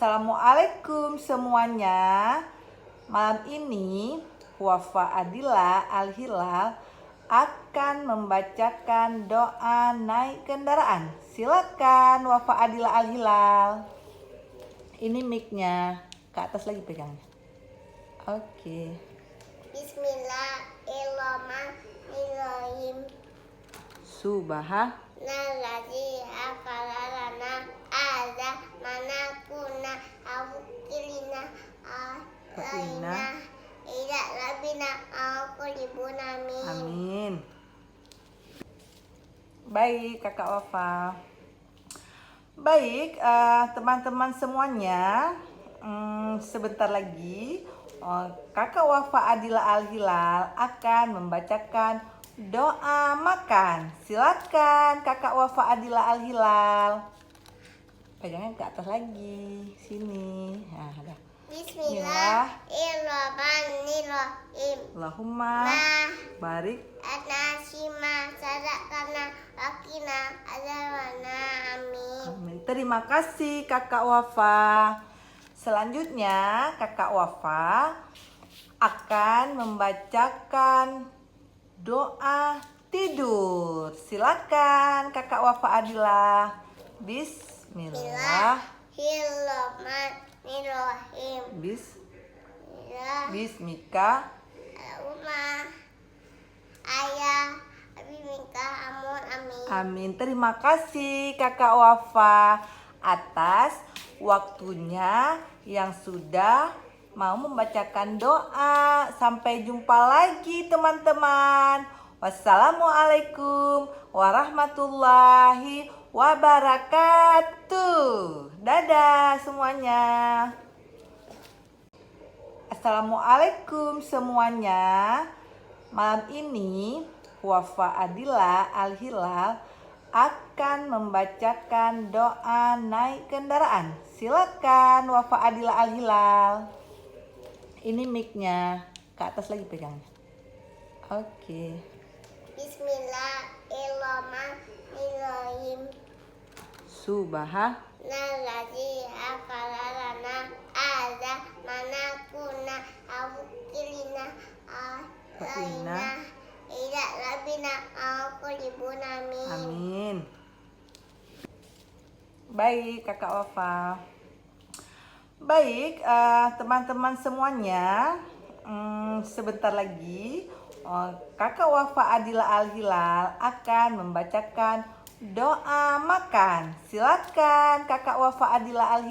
Assalamualaikum semuanya. Malam ini Wafa Adila Al-Hilal akan membacakan doa naik kendaraan. Silakan Wafa Adila Al-Hilal. Ini mic-nya ke atas lagi pegangnya. Oke. Bismillahirrahmanirrahim. Subhanalladzi Akalana ada mana kuna awukilina alaina ila labina awkulibuna amin. Amin. Baik, Kakak Wafa. Baik, teman-teman semuanya, sebentar lagi Kakak Wafa Adila Al-Hilal akan membacakan doa makan. Silakan Kakak Wafa Adila Al-Hilal. Pegangnya ke atas lagi, sini. Nah, ada. Bismillahirrahmanirrahim. Allahumma barik Anasima sadakana wakina azawana amin. Amin. Terima kasih Kakak Wafa. Selanjutnya Kakak Wafa akan membacakan doa tidur. Silakan Kakak Wafa Adila. Bismillahirrahmanirrahim. Bismika. Allahumma ayah abimika amun amin. Amin. Terima kasih Kakak Wafa atas waktunya yang sudah mau membacakan doa. Sampai jumpa lagi teman-teman. Wassalamualaikum warahmatullahi wabarakatuh. Dadah semuanya. Assalamualaikum semuanya. Malam ini Wafa Adila Al-Hilal akan membacakan doa naik kendaraan. Silakan Wafa Adila Al-Hilal. Ini mic-nya ke atas lagi pegangnya. Oke. Bismillahirrahmanirrahim. Subhanalladzi akalana ada mana kuna awukilina alaina ila labina awkulibuna amin. Amin. Baik Kakak Wafa. Baik, teman-teman semuanya, sebentar lagi Kakak Wafa Adila Al-Hilal akan membacakan doa makan. Silakan Kakak Wafa Adila Al-Hilal.